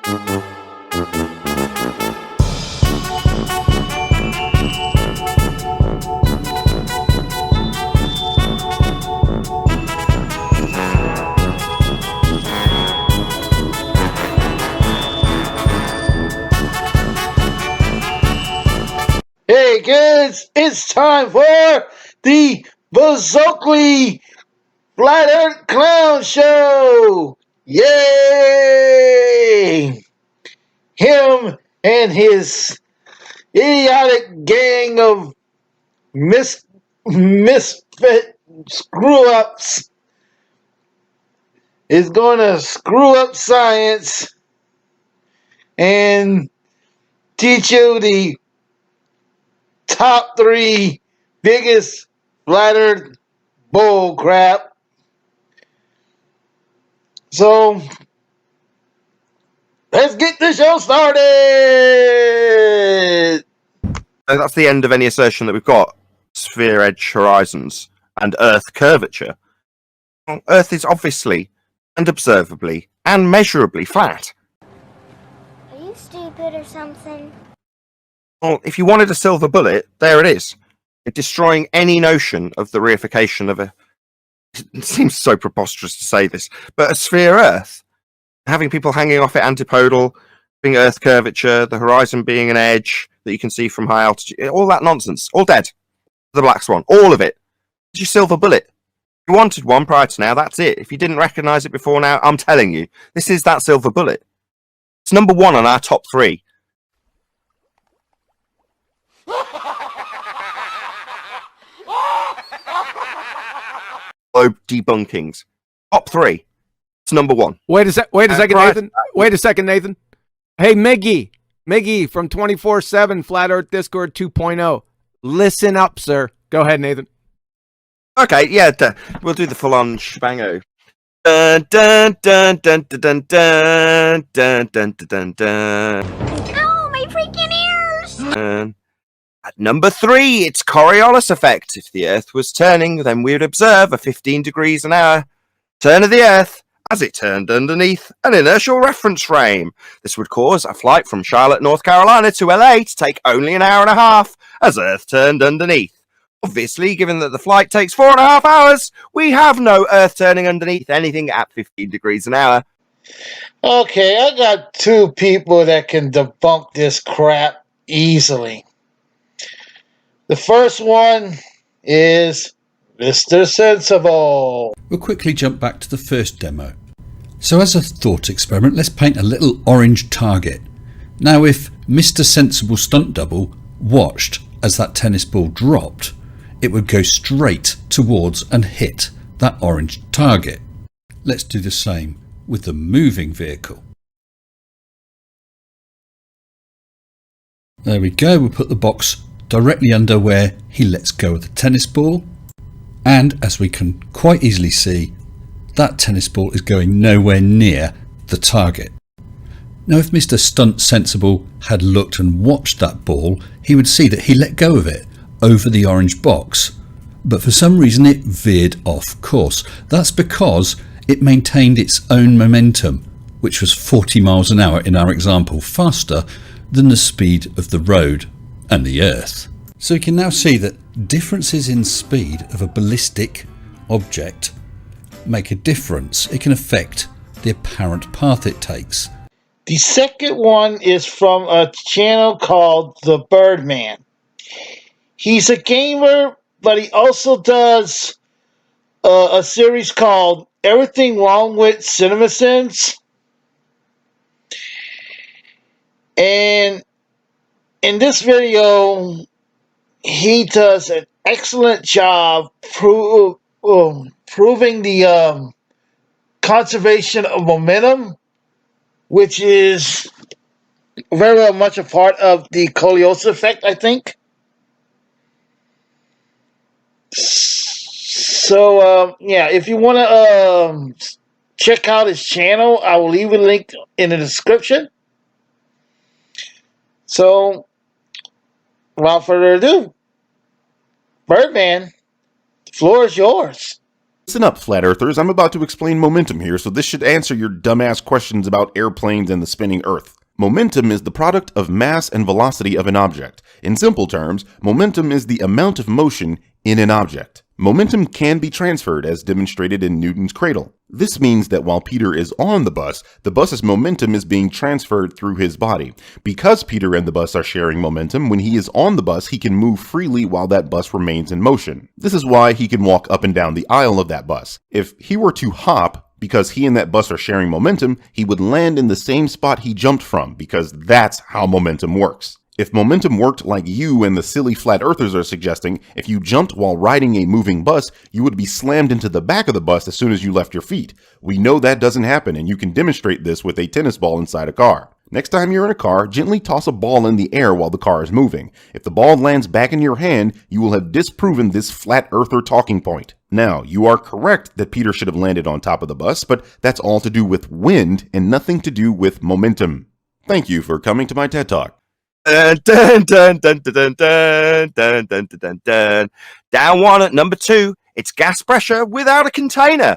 Hey kids, it's time for the Bozoakley Flat Earth Clown Show! Yay! Him and his idiotic gang of misfit screw-ups is going to screw up science and teach you the top 3 biggest flat earth bull crap. So let's get the show started. That's the end of any assertion that we've got sphere edge horizons and Earth curvature. Earth is obviously and observably and measurably flat. Are you stupid or something? Well, if you wanted a silver bullet, there it is. Destroying any notion of the reification of a... It seems so preposterous to say this, but a sphere Earth. Having people hanging off it antipodal, being Earth curvature, the horizon being an edge that you can see from high altitude, all that nonsense, all dead. The black swan, all of it. It's your silver bullet. If you wanted one prior to now, that's it. If you didn't recognise it before now, I'm telling you, this is that silver bullet. It's number 1 on our top 3. Globe debunkings. Top 3. It's number 1. Wait a second, Nathan. Wait a second, Nathan. Hey, Miggy from 24/7 Flat Earth Discord 2.0. Listen up, sir. Go ahead, Nathan. Okay, yeah, we'll do the full-on shebango. Dun dun dun dun dun dun dun dun dun dun. Oh, my freaking ears! At number 3, it's Coriolis effect. If the Earth was turning, then we would observe a 15 degrees an hour turn of the Earth as it turned underneath an inertial reference frame. This would cause a flight from Charlotte, North Carolina to LA to take only an hour and a half as Earth turned underneath. Obviously, given that the flight takes 4.5 hours, we have no Earth turning underneath anything at 15 degrees an hour. Okay, I got 2 people that can debunk this crap easily. The first one is Mr. Sensible. We'll quickly jump back to the first demo. So as a thought experiment, let's paint a little orange target. Now if Mr. Sensible Stunt Double watched as that tennis ball dropped, it would go straight towards and hit that orange target. Let's do the same with the moving vehicle. There we go, we'll put the box directly under where he lets go of the tennis ball, and as we can quite easily see, that tennis ball is going nowhere near the target. Now if Mr. Stunt Sensible had looked and watched that ball, he would see that he let go of it over the orange box, but for some reason it veered off course. That's because it maintained its own momentum, which was 40 miles an hour in our example, faster than the speed of the road and the Earth. So we can now see that differences in speed of a ballistic object make a difference. It can affect the apparent path it takes. The second one is from a channel called The Birdman. He's a gamer, but he also does a series called Everything Wrong with CinemaSins. And in this video, he does an excellent job proving the conservation of momentum, which is very well much a part of the Coriolis effect, I think. So, yeah, if you want to check out his channel, I will leave a link in the description. So, without further ado, Birdman, the floor is yours. Listen up, flat earthers. I'm about to explain momentum here, so this should answer your dumbass questions about airplanes and the spinning earth. Momentum is the product of mass and velocity of an object. In simple terms, momentum is the amount of motion in an object. Momentum can be transferred, as demonstrated in Newton's cradle. This means that while Peter is on the bus's momentum is being transferred through his body. Because Peter and the bus are sharing momentum, when he is on the bus, he can move freely while that bus remains in motion. This is why he can walk up and down the aisle of that bus. If he were to hop, because he and that bus are sharing momentum, he would land in the same spot he jumped from, because that's how momentum works. If momentum worked like you and the silly flat earthers are suggesting, if you jumped while riding a moving bus, you would be slammed into the back of the bus as soon as you left your feet. We know that doesn't happen, and you can demonstrate this with a tennis ball inside a car. Next time you're in a car, gently toss a ball in the air while the car is moving. If the ball lands back in your hand, you will have disproven this flat earther talking point. Now, you are correct that Peter should have landed on top of the bus, but that's all to do with wind and nothing to do with momentum. Thank you for coming to my TED Talk. Dun, dun, dun, dun, dun, dun, dun, dun, dun, dun. Down one at number 2. It's gas pressure without a container.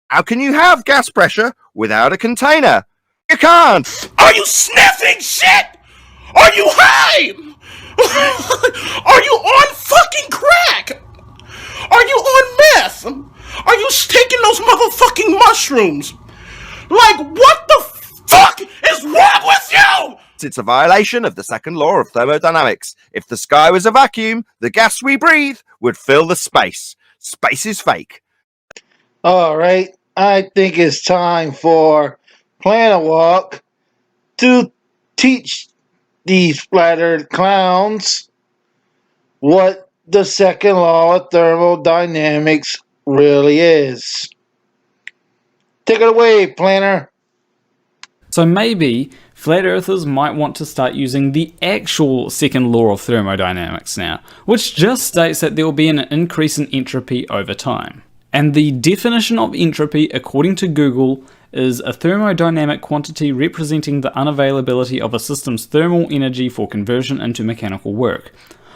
How can you have gas pressure without a container? You can't. Are you sniffing shit? Are you high? Are you on fucking crack? Are you on meth? Are you taking those motherfucking mushrooms? Like, what the fuck is wrong with you? It's a violation of the second law of thermodynamics. If the sky was a vacuum, the gas we breathe would fill the space. Space is fake. All right, I think it's time for Plan a Walk to teach these flat-earth clowns what the second law of thermodynamics really is. Take it away, Planner. So maybe flat earthers might want to start using the actual second law of thermodynamics now, which just states that there will be an increase in entropy over time. And the definition of entropy, according to Google, is a thermodynamic quantity representing the unavailability of a system's thermal energy for conversion into mechanical work,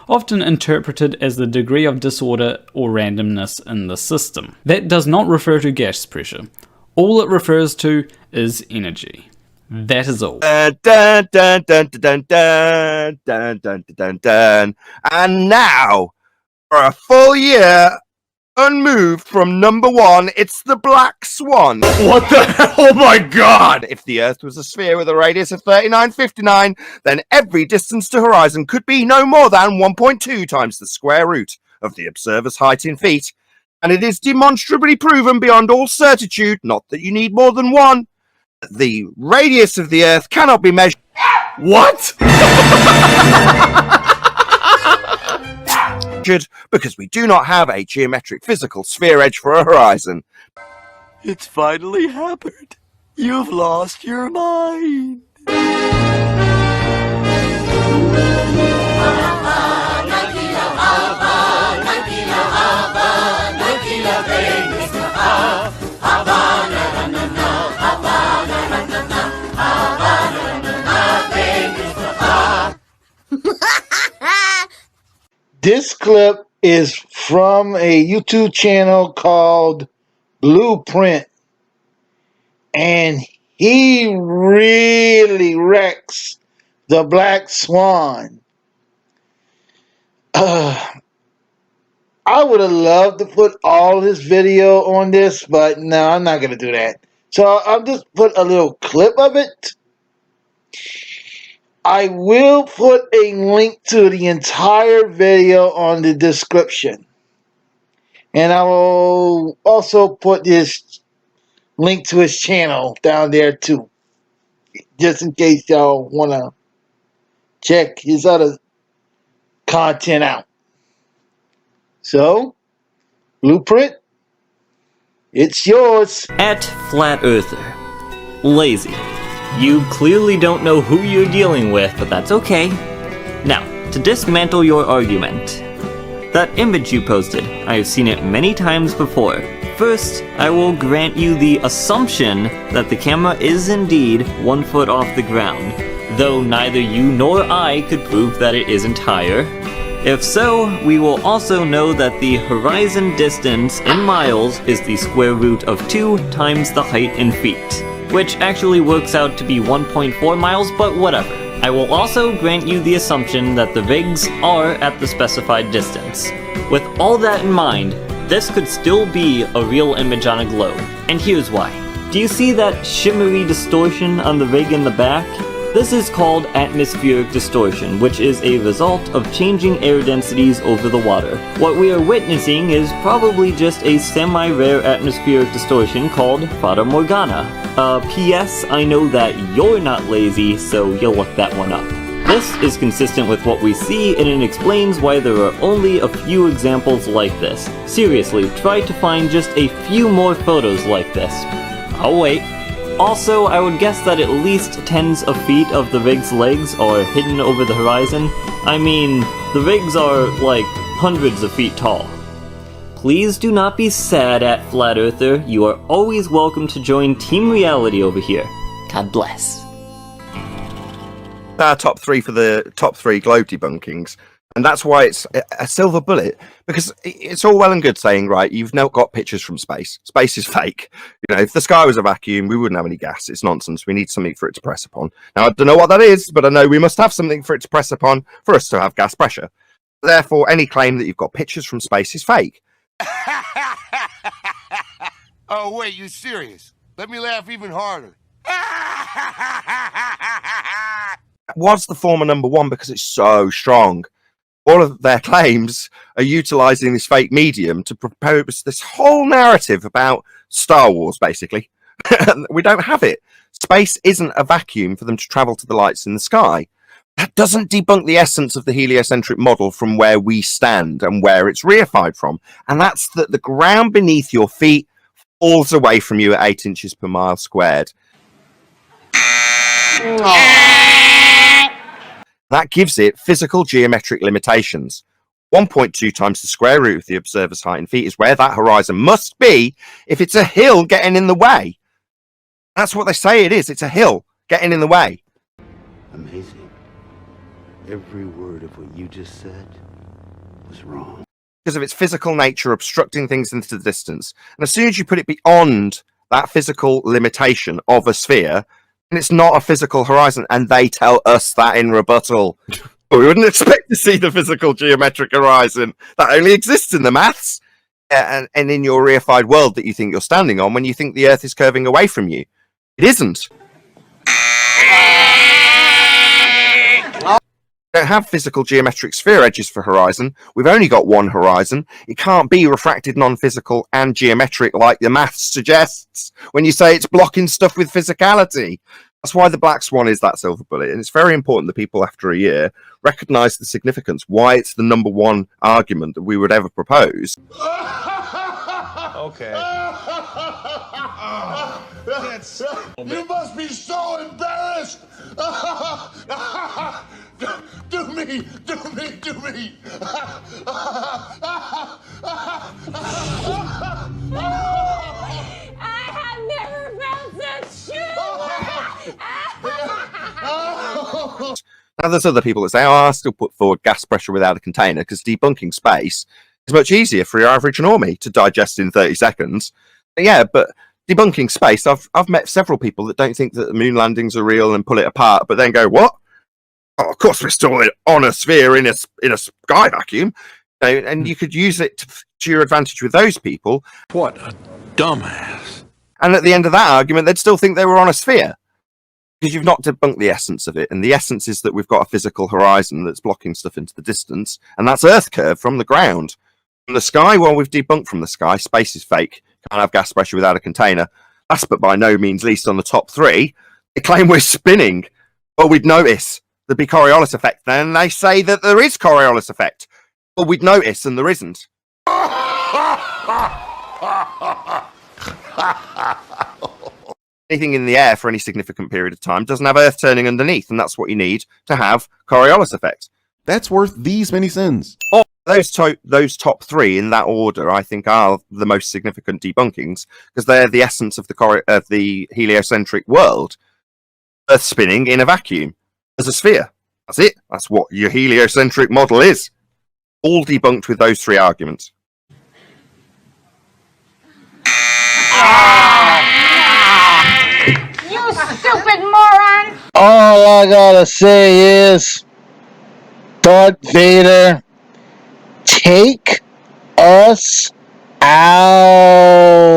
often interpreted as the degree of disorder or randomness in the system. That does not refer to gas pressure. All it refers to is energy. That is all. Dun, dun, dun, dun, dun, dun, dun, dun, dun, dun. And now, for a full year, unmoved from number 1, it's the Black Swan. What the hell? Oh my god! If the Earth was a sphere with a radius of 3959, then every distance to horizon could be no more than 1.2 times the square root of the observer's height in feet. And it is demonstrably proven beyond all certitude, not that you need more than one, that the radius of the Earth cannot be measured. What? Because we do not have a geometric physical sphere edge for a horizon. It's finally happened. You've lost your mind. This clip is from a YouTube channel called Blueprint, and he really wrecks the Black Swan. I would have loved to put all his video on this, but no, I'm not going to do that. So I'll just put a little clip of it. I will put a link to the entire video on the description. And I will also put this link to his channel down there too. Just in case y'all want to check his other content out. So, Blueprint, it's yours. At Flat Earther. Lazy. You clearly don't know who you're dealing with, but that's okay. Now, to dismantle your argument. That image you posted, I have seen it many times before. First, I will grant you the assumption that the camera is indeed 1 foot off the ground, though neither you nor I could prove that it isn't higher. If so, we will also know that the horizon distance in miles is the square root of 2 times the height in feet, which actually works out to be 1.4 miles, but whatever. I will also grant you the assumption that the rigs are at the specified distance. With all that in mind, this could still be a real image on a globe, and here's why. Do you see that shimmery distortion on the rig in the back? This is called atmospheric distortion, which is a result of changing air densities over the water. What we are witnessing is probably just a semi-rare atmospheric distortion called Fata Morgana. P.S. I know that you're not lazy, so you'll look that one up. This is consistent with what we see, and it explains why there are only a few examples like this. Seriously, try to find just a few more photos like this. I'll wait. Also, I would guess that at least tens of feet of the rig's legs are hidden over the horizon. I mean, the rigs are like hundreds of feet tall. Please do not be sad at Flat Earther. You are always welcome to join Team Reality over here. God bless. Our top 3 for the top 3 globe debunkings. And that's why it's a silver bullet, because it's all well and good saying, right, you've now got pictures from space. Space is fake. You know, if the sky was a vacuum, we wouldn't have any gas. It's nonsense. We need something for it to press upon. Now, I don't know what that is, but I know we must have something for it to press upon for us to have gas pressure. Therefore, any claim that you've got pictures from space is fake. Oh, wait, you serious? Let me laugh even harder. Was the former number 1 because it's so strong. All of their claims are utilizing this fake medium to propose this whole narrative about Star Wars, basically. We don't have it. Space isn't a vacuum for them to travel to the lights in the sky. That doesn't debunk the essence of the heliocentric model from where we stand and where it's reified from. And that's that the ground beneath your feet falls away from you at 8 inches per mile squared. That gives it physical geometric limitations. 1.2 times the square root of the observer's height in feet is where that horizon must be if it's a hill getting in the way. That's what they say it is. It's a hill getting in the way. Amazing. Every word of what you just said was wrong. Because of its physical nature obstructing things into the distance. And as soon as you put it beyond that physical limitation of a sphere, and it's not a physical horizon, and they tell us that in rebuttal. We wouldn't expect to see the physical geometric horizon. That only exists in the maths and in your reified world that you think you're standing on when you think the Earth is curving away from you. It isn't. We don't have physical geometric sphere edges for horizon. We've only got one horizon. It can't be refracted non-physical and geometric like the maths suggests when you say it's blocking stuff with physicality. That's why the black swan is that silver bullet, and it's very important that people after a year recognise the significance, why it's the number 1 argument that we would ever propose. Okay. You must be so embarrassed. Do me. I have never felt such shame. Now, there's other people that say, I still put forward gas pressure without a container because debunking space is much easier for your average normie to digest in 30 seconds. Yeah, but debunking space, I've met several people that don't think that the moon landings are real and pull it apart, but then go, what? Oh, of course we're still on a sphere in a sky vacuum. And you could use it to your advantage with those people. What a dumbass. And at the end of that argument, they'd still think they were on a sphere. Because you've not debunked the essence of it. And the essence is that we've got a physical horizon that's blocking stuff into the distance. And that's Earth curve from the ground. From the sky, well, we've debunked from the sky. Space is fake. Can't have gas pressure without a container. Last but by no means least on the top 3, they claim we're spinning. Well, we'd notice there'd be Coriolis effect. Then they say that there is Coriolis effect. Well, we'd notice and there isn't. Anything in the air for any significant period of time doesn't have Earth turning underneath, and that's what you need to have Coriolis effect. That's worth these many sins. Oh, those top 3 in that order, I think, are the most significant debunkings because they're the essence of the heliocentric world. Earth spinning in a vacuum as a sphere. That's it. That's what your heliocentric model is. All debunked with those 3 arguments. You stupid moron! All I gotta say is, Darth Vader, take us out.